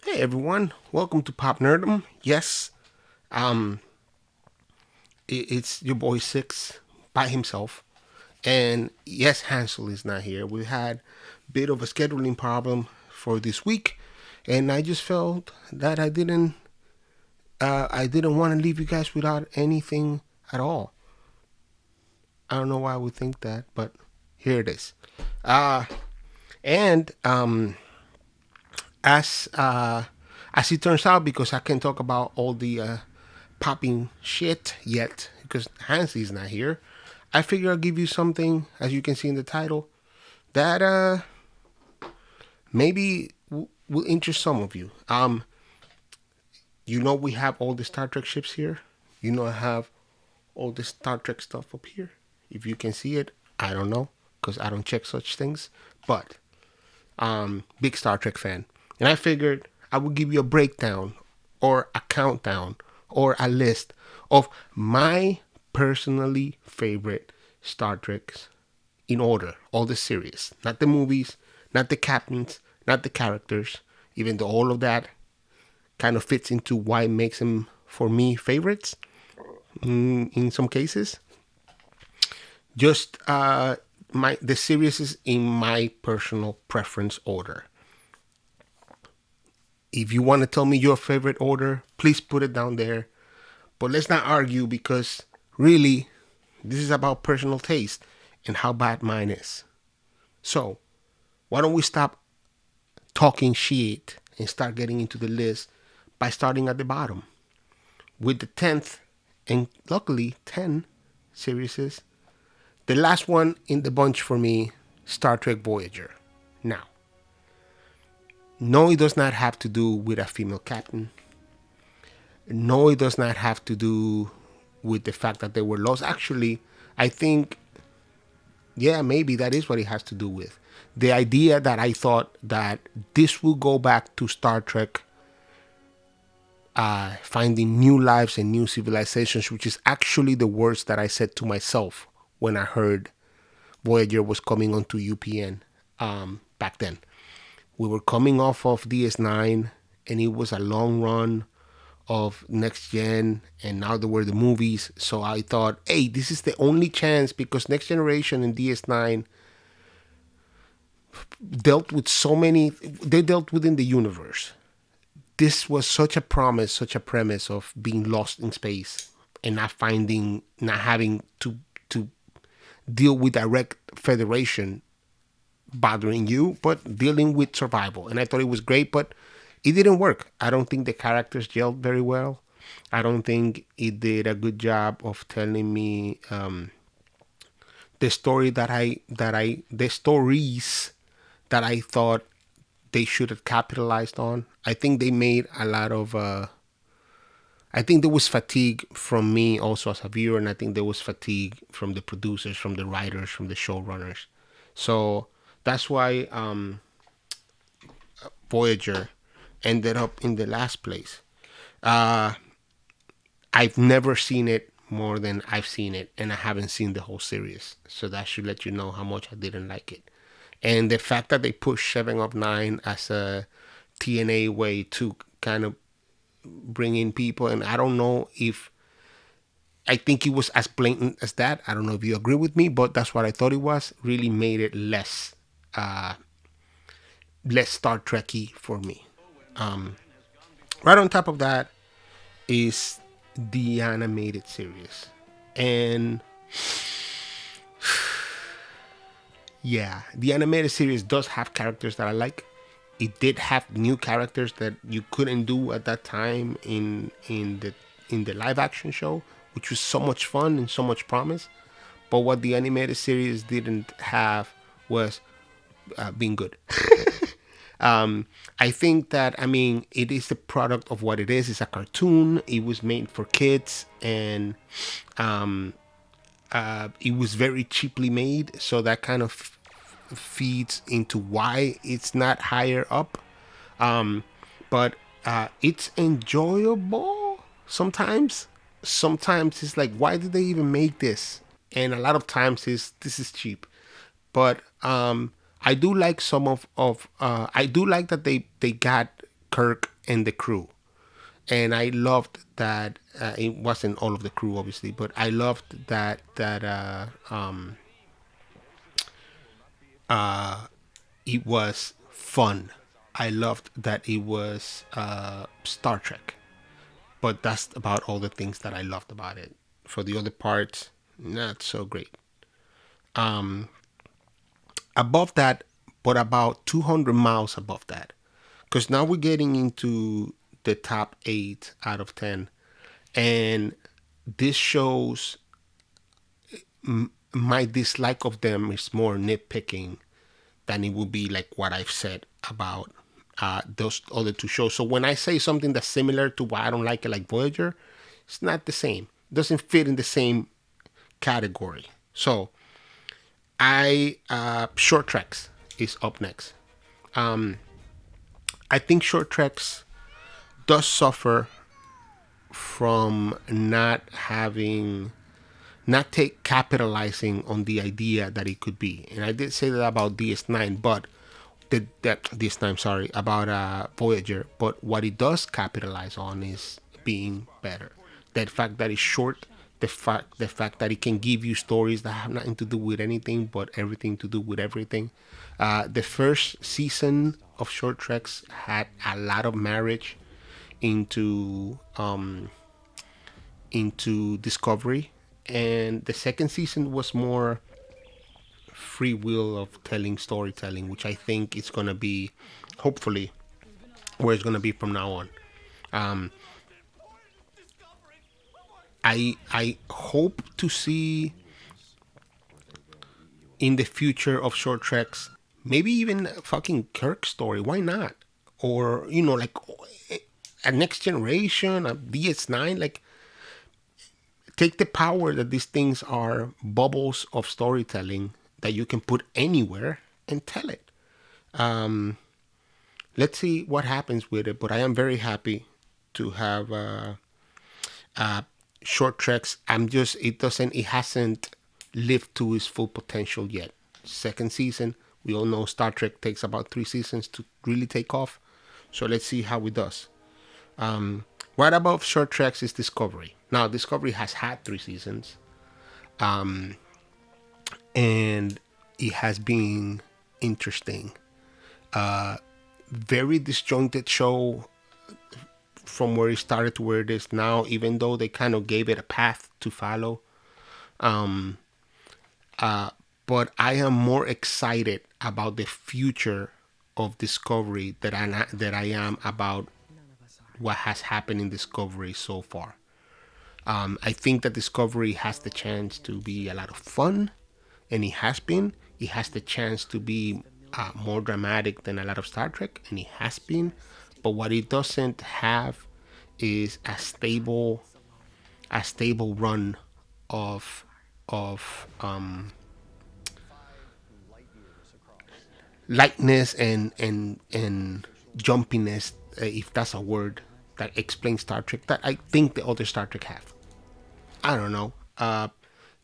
Hey everyone, welcome to PopNerdom. Yes, um, it's your boy Six by himself, and yes, Hansel is not here. We had a bit of a scheduling problem for this week, and I just felt that I didn't want to leave you guys without anything at all. I don't know why I would think that, but here it is. Uh, and as as it turns out, because I can't talk about all the popping shit yet, because Hanz is not here, I figure I'll give you something, as you can see in the title, that maybe will interest some of you. We have all the Star Trek ships here. I have all the Star Trek stuff up here. If you can see it, I don't know, because I don't check such things. But big Star Trek fan. And I figured I would give you a breakdown or a countdown or a list of my personally favorite Star Treks in order, all the series, not the movies, not the captains, not the characters, even though all of that kind of fits into why it makes them, for me, favorites in some cases. Just the series is in my personal preference order. If you want to tell me your favorite order, please put it down there. But let's not argue, because really, this is about personal taste and how bad mine is. So, why don't we stop talking shit and start getting into the list by starting at the bottom with the 10th, and luckily 10 series. The last one in the bunch for me, Star Trek Voyager. Now, no, it does not have to do with a female captain. No, it does not have to do with the fact that they were lost. Actually, I think, yeah, maybe that is what it has to do with. The idea that I thought that this will go back to Star Trek finding new lives and new civilizations, which is actually the words that I said to myself when I heard Voyager was coming onto UPN back then. We were coming off of DS9, and it was a long run of Next Gen, and now there were the movies. So I thought, hey, this is the only chance, because Next Generation and DS9 dealt with so many, they dealt within the universe. This was such a promise, such a premise of being lost in space and not having to deal with direct Federation bothering you, but dealing with survival. And I thought it was great, but it didn't work. I don't think the characters gelled very well. I don't think it did a good job of telling me the stories that I thought they should have capitalized on. I think they made a lot of. I think there was fatigue from me also as a viewer, and I think there was fatigue from the producers, from the writers, from the showrunners. So that's why Voyager ended up in the last place. Uh, I've never seen it more than I've seen it, and I haven't seen the whole series. So that should let you know how much I didn't like it. And the fact that they pushed 7 of 9 as a TNA way to kind of bring in people, and I don't know if I think it was as blatant as that. I don't know if you agree with me, but that's what I thought it was. Really made it less Star Trekky for me. Right on top of that is the animated series, and yeah, the animated series does have characters that I like. It did have new characters that you couldn't do at that time in the live action show, which was so much fun and so much promise. But what the animated series didn't have was being good. I think that, I mean, it is the product of what it is. It's a cartoon. It was made for kids, and it was very cheaply made. So that kind of feeds into why it's not higher up. But it's enjoyable sometimes. Sometimes it's like, why did they even make this? And a lot of times this is cheap. But I do like some of I do like that they got Kirk and the crew. And I loved that it wasn't all of the crew, obviously, but I loved that it was fun. I loved that it was Star Trek. But that's about all the things that I loved about it. For the other parts, not so great. Above that, but about 200 miles above that. Because now we're getting into the top 8 out of 10. And this shows my dislike of them is more nitpicking than it would be like what I've said about those other two shows. So when I say something that's similar to why I don't like it, like Voyager, it's not the same. It doesn't fit in the same category. So I Short Treks is up next. I think Short Treks does suffer from not capitalizing on the idea that it could be. And I did say that about DS9, but this time, sorry, about Voyager. But what it does capitalize on is being better. That fact that it's short, the fact that it can give you stories that have nothing to do with anything, but everything to do with everything. The first season of Short Treks had a lot of marriage into Discovery, and the second season was more free will of telling storytelling, which I think is going to be, hopefully, where it's going to be from now on. I hope to see in the future of Short Treks, maybe even a fucking Kirk story. Why not? Or, like a Next Generation, a DS9, like take the power that these things are bubbles of storytelling that you can put anywhere and tell it. Let's see what happens with it, but I am very happy to have Short Treks. It hasn't lived to its full potential yet. Second season, we all know Star Trek takes about 3 seasons to really take off. So let's see how it does. Right above Short Treks is Discovery. Now, Discovery has had 3 seasons. And it has been interesting. Very disjointed show from where it started to where it is now, even though they kind of gave it a path to follow. But I am more excited about the future of Discovery that I am about what has happened in Discovery so far. I think that Discovery has the chance to be a lot of fun, and it has been. It has the chance to be more dramatic than a lot of Star Trek, and it has been. But what it doesn't have is a stable run of lightness and jumpiness, if that's a word that explains Star Trek, that I think the other Star Trek have. I don't know.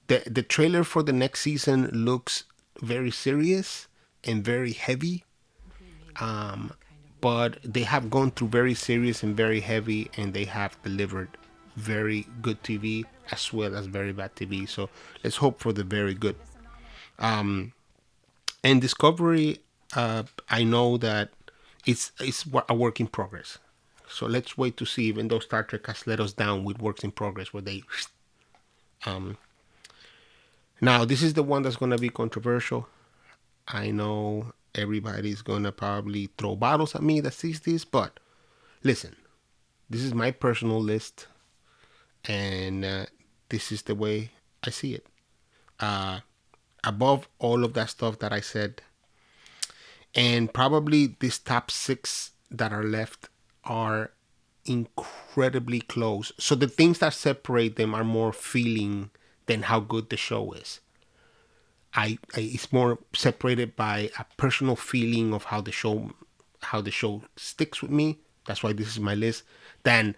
The trailer for the next season looks very serious and very heavy. But they have gone through very serious and very heavy, and they have delivered very good TV as well as very bad TV. So let's hope for the very good. And Discovery, I know that it's a work in progress. So let's wait to see, even though Star Trek has let us down with works in progress, where they... Now, this is the one that's going to be controversial. I know everybody's going to probably throw bottles at me that sees this, but listen, this is my personal list, and this is the way I see it. Above all of that stuff that I said, and probably these top 6 that are left are incredibly close. So the things that separate them are more feeling than how good the show is. It's more separated by a personal feeling of how the show sticks with me. That's why this is my list, than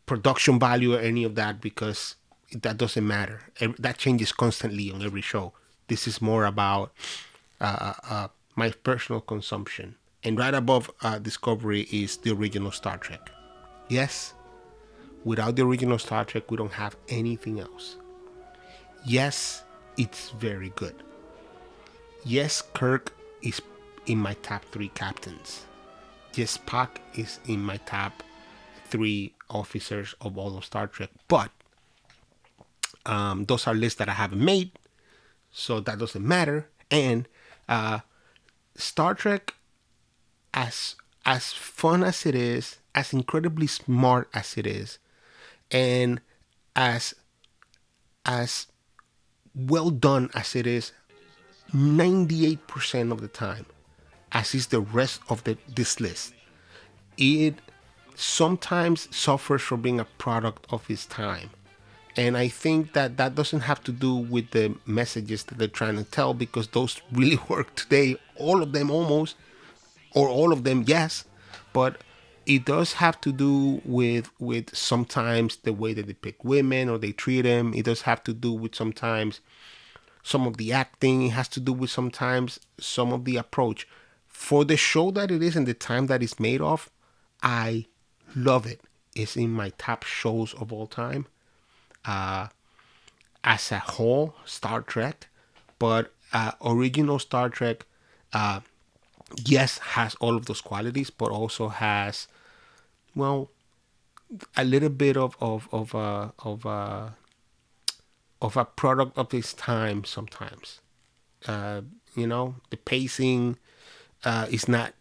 production value or any of that, because that doesn't matter. That changes constantly on every show. This is more about my personal consumption And right above Discovery is the original Star Trek. Yes, without the original Star Trek, we don't have anything else. Yes, it's very good. Yes, Kirk is in my top 3 captains. Yes, Spock is in my top 3 officers of all of Star Trek. But those are lists that I haven't made, so that doesn't matter. And Star Trek, as fun as it is, as incredibly smart as it is, and as well done as it is, 98% of the time, as is the rest of this list, it sometimes suffers from being a product of its time. And I think that doesn't have to do with the messages that they're trying to tell, because those really work today. All of them almost, or all of them, yes. But it does have to do with sometimes the way they depict women or they treat them. It does have to do with sometimes some of the acting. It has to do with sometimes some of the approach. For the show that it is and the time that it's made of, I love it. It's in my top shows of all time. As a whole, Star Trek, but original Star Trek, yes, has all of those qualities, but also has, well, a little bit of a product of its time sometimes. The pacing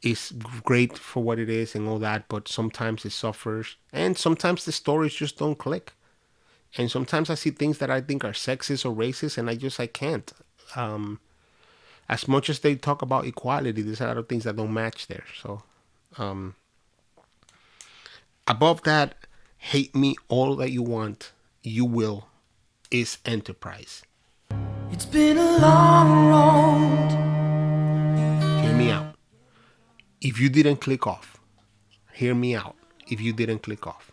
is great for what it is and all that, but sometimes it suffers, and sometimes the stories just don't click. And sometimes I see things that I think are sexist or racist, and I can't. As much as they talk about equality, there's a lot of things that don't match there. So, above that, hate me all that you want, you will, is Enterprise. It's been a long road. Hear me out. If you didn't click off, hear me out. If you didn't click off,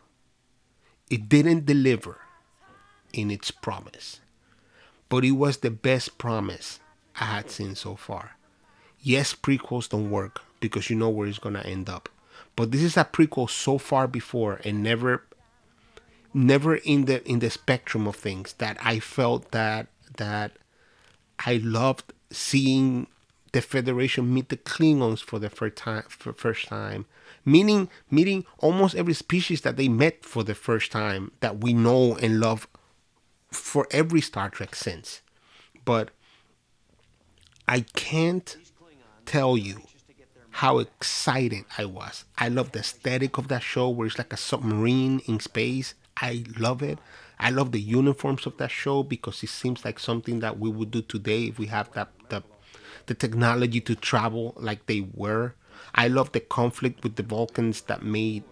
it didn't deliver in its promise, but it was the best promise I had seen so far. Yes, prequels don't work because you know where it's gonna end up, but this is a prequel so far before and never in the spectrum of things that I felt that I loved seeing the Federation meet the Klingons for the first time, meeting almost every species that they met for the first time that we know and love for every Star Trek since. But I can't tell you how excited I was. I love the aesthetic of that show where it's like a submarine in space. I love it. I love the uniforms of that show because it seems like something that we would do today if we have the technology to travel like they were. I love the conflict with the Vulcans that made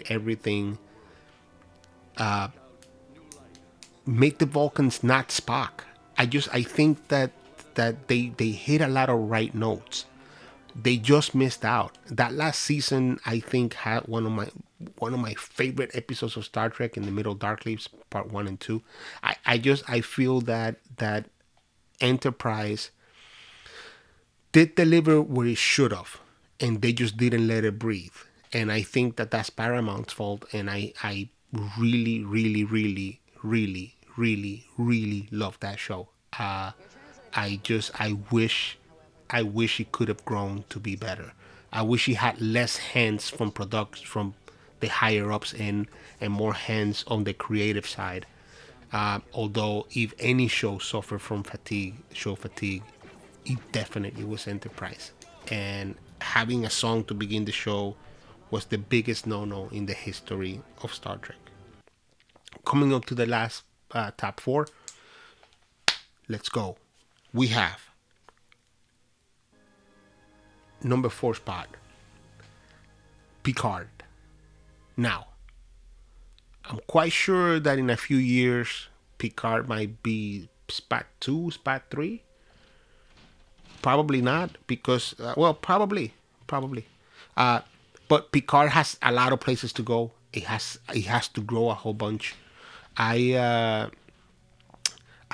everything make the Vulcans not Spock. I think that they hit a lot of right notes. They just missed out. That last season, I think, had one of my favorite episodes of Star Trek, In the Middle Dark Leaves, part 1 and 2. I feel that Enterprise did deliver where it should have, and they just didn't let it breathe. And I think that that's Paramount's fault. And I really, really, really, really, really, really love that show. I wish it could have grown to be better. I wish it had less hands from the higher ups and more hands on the creative side. Although if any show suffered from show fatigue, it definitely was Enterprise. And having a song to begin the show was the biggest no-no in the history of Star Trek. Coming up to the last top 4, let's go. We have number 4 spot, Picard. Now, I'm quite sure that in a few years, Picard might be spot 2, spot 3. Probably not, because, probably. But Picard has a lot of places to go. It has to grow a whole bunch. I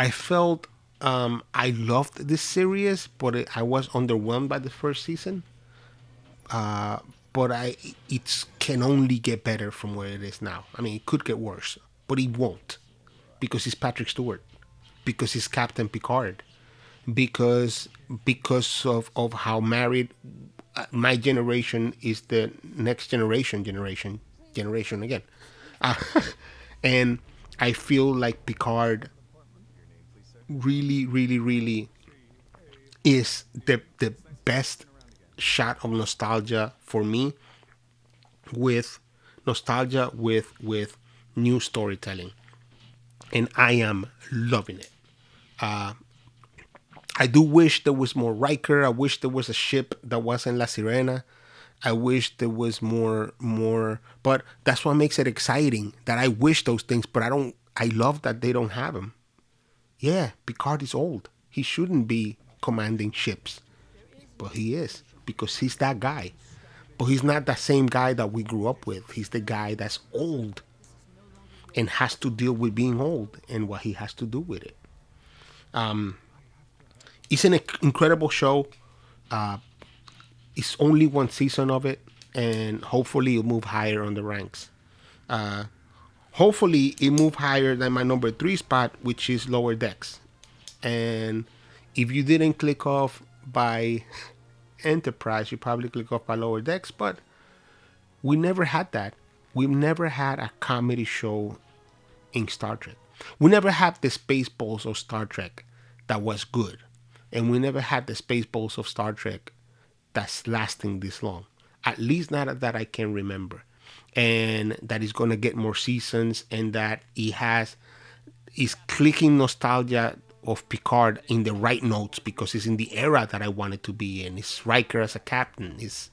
felt I loved this series, but I was underwhelmed by the first season. but it can only get better from where it is now. I mean, it could get worse, but it won't, because he's Patrick Stewart, because he's Captain Picard, because of how married my generation is the next generation again, uh, and I feel like Picard really, really, really is the best shot of nostalgia for me, with nostalgia with new storytelling, and I am loving it. I do wish there was more Riker. I wish there was a ship that wasn't La Sirena. I wish there was more, but that's what makes it exciting. That I wish those things, but I don't. I love that they don't have them. Yeah, Picard is old. He shouldn't be commanding ships, but he is, because he's that guy. But he's not the same guy that we grew up with. He's the guy that's old and has to deal with being old and what he has to do with it. It's an incredible show. It's only one season of it, and hopefully it'll move higher on the ranks. Hopefully it move higher than my number 3 spot, which is Lower Decks. And if you didn't click off by Enterprise, you probably click off by Lower Decks, but we never had that. We've never had a comedy show in Star Trek. We never had the Spaceballs of Star Trek that was good. And we never had the Spaceballs of Star Trek that's lasting this long. At least not that I can remember. And that is going to get more seasons, and that is clicking nostalgia of Picard in the right notes, because it's in the era that I want it to be in. It's Riker as a captain. It's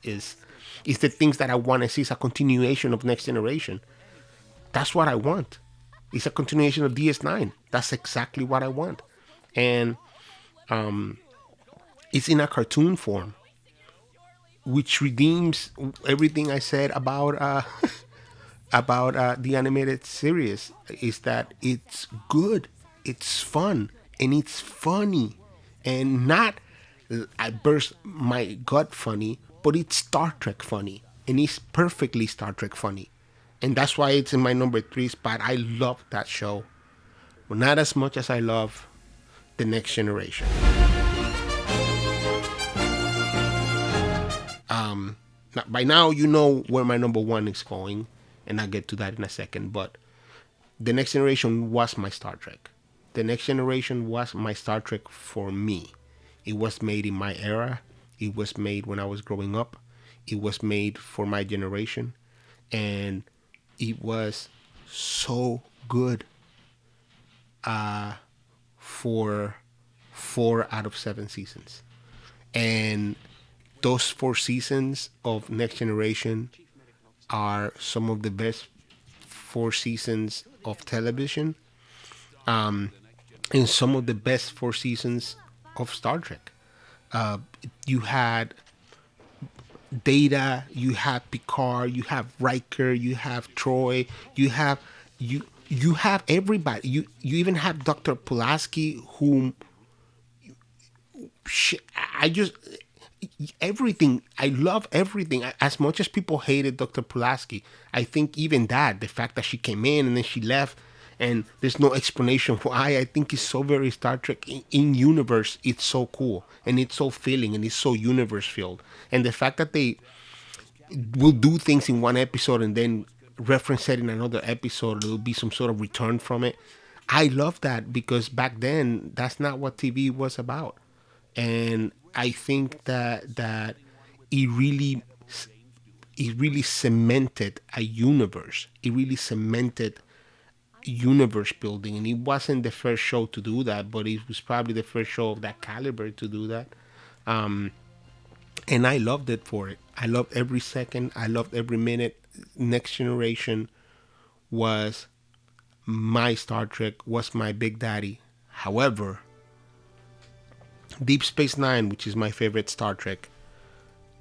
the things that I want to see. It's a continuation of Next Generation. That's what I want. It's a continuation of DS9. That's exactly what I want. And it's in a cartoon form, which redeems everything I said about the animated series. Is that it's good, it's fun, and it's funny, and not I burst my gut funny, but it's Star Trek funny, and it's perfectly Star Trek funny, and that's why it's in my number 3 spot. I love that show, but not as much as I love The Next Generation. By now, you know where my number 1 is going, and I'll get to that in a second. But The Next Generation was my Star Trek. The Next Generation was my Star Trek for me. It was made in my era. It was made when I was growing up. It was made for my generation. And it was so good for 4 out of 7 seasons. And those 4 seasons of Next Generation are some of the best 4 seasons of television, and some of the best 4 seasons of Star Trek. You had Data, you have Picard, you have Riker, you have Troy, you have everybody. You even have Dr. Pulaski, whom everything. I love everything. As much as people hated Dr. Pulaski, I think even that, the fact that she came in and then she left, and there's no explanation why, I think is so very Star Trek in universe. It's so cool, and it's so filling, and it's so universe filled. And the fact that they will do things in one episode and then reference it in another episode, there'll be some sort of return from it. I love that, because back then that's not what TV was about. And I think that it really cemented a universe. It really cemented universe building, and it wasn't the first show to do that, but it was probably the first show of that caliber to do that. And I loved it for it. I loved every second. I loved every minute. Next Generation was my Star Trek, was my Big Daddy. However, Deep Space Nine, which is my favorite Star Trek,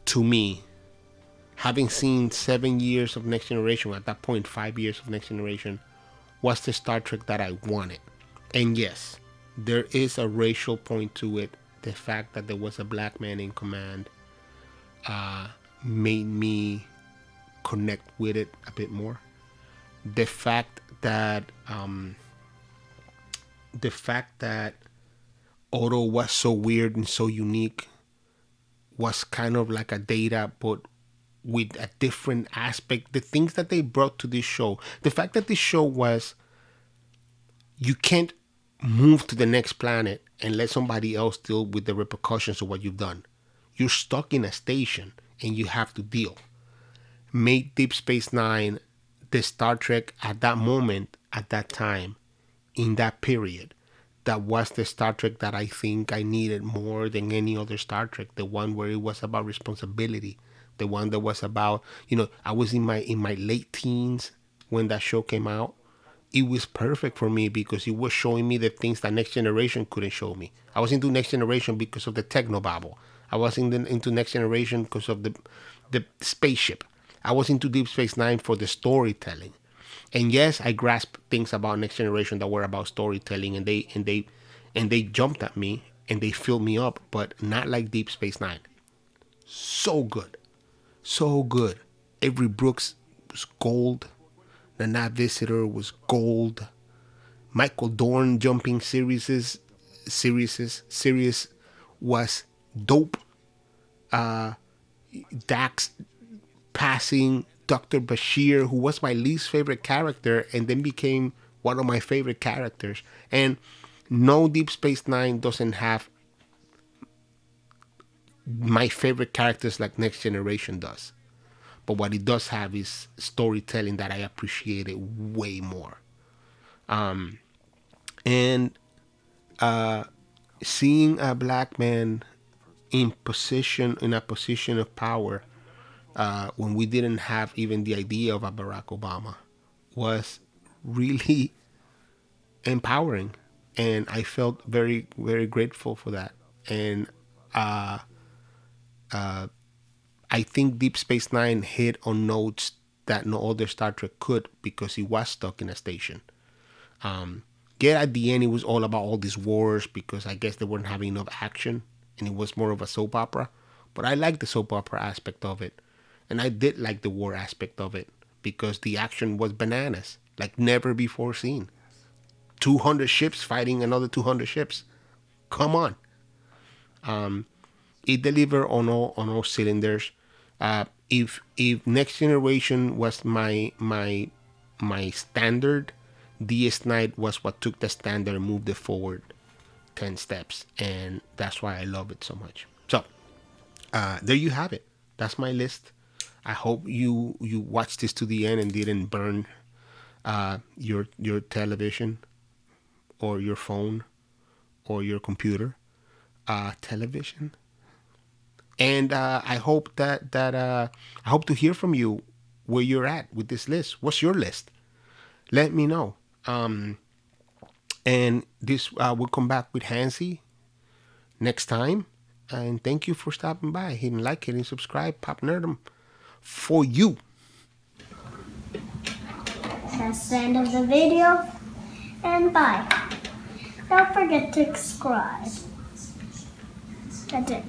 to me, having seen 7 years of Next Generation, at that point 5 years of Next Generation, was the Star Trek that I wanted. And yes, there is a racial point to it. The fact that there was a black man in command made me connect with it a bit more. The fact that Otto was so weird and so unique was kind of like a Data, but with a different aspect. The things that they brought to this show, the fact that this show was, you can't move to the next planet and let somebody else deal with the repercussions of what you've done. You're stuck in a station and you have to deal. Made Deep Space Nine the Star Trek at that moment, at that time, in that period. That was the Star Trek that I think I needed more than any other Star Trek. The one where it was about responsibility. The one that was about, I was in my late teens when that show came out. It was perfect for me because it was showing me the things that Next Generation couldn't show me. I was into Next Generation because of the technobabble. I was into Next Generation because of the spaceship. I was into Deep Space Nine for the storytelling. And yes, I grasped things about Next Generation that were about storytelling, and they jumped at me and they filled me up, but not like Deep Space Nine. So good. So good. Avery Brooks was gold. The Night Visitor was gold. Michael Dorn jumping series was dope. Dax passing Dr. Bashir, who was my least favorite character and then became one of my favorite characters. And no, Deep Space Nine doesn't have my favorite characters like Next Generation does. But what it does have is storytelling that I appreciate it way more. And seeing a black man in a position of power, when we didn't have even the idea of a Barack Obama, was really empowering. And I felt very, very grateful for that. And I think Deep Space Nine hit on notes that no other Star Trek could, because he was stuck in a station. Yet at the end, it was all about all these wars, because I guess they weren't having enough action, and it was more of a soap opera. But I liked the soap opera aspect of it. And I did like the war aspect of it, because the action was bananas, like never before seen. 200 ships fighting another 200 ships. Come on. It delivered on all cylinders. If Next Generation was my standard, DS9 was what took the standard and moved it forward 10 steps, and that's why I love it so much. So there you have it. That's my list. I hope you watched this to the end and didn't burn your television or your phone or your computer. Television. And I hope I hope to hear from you where you're at with this list. What's your list? Let me know. And this we'll come back with Hanzy next time. And thank you for stopping by. Hitting like, hitting subscribe. PopNerdom for you. That's the end of the video. And bye. Don't forget to subscribe. That's it.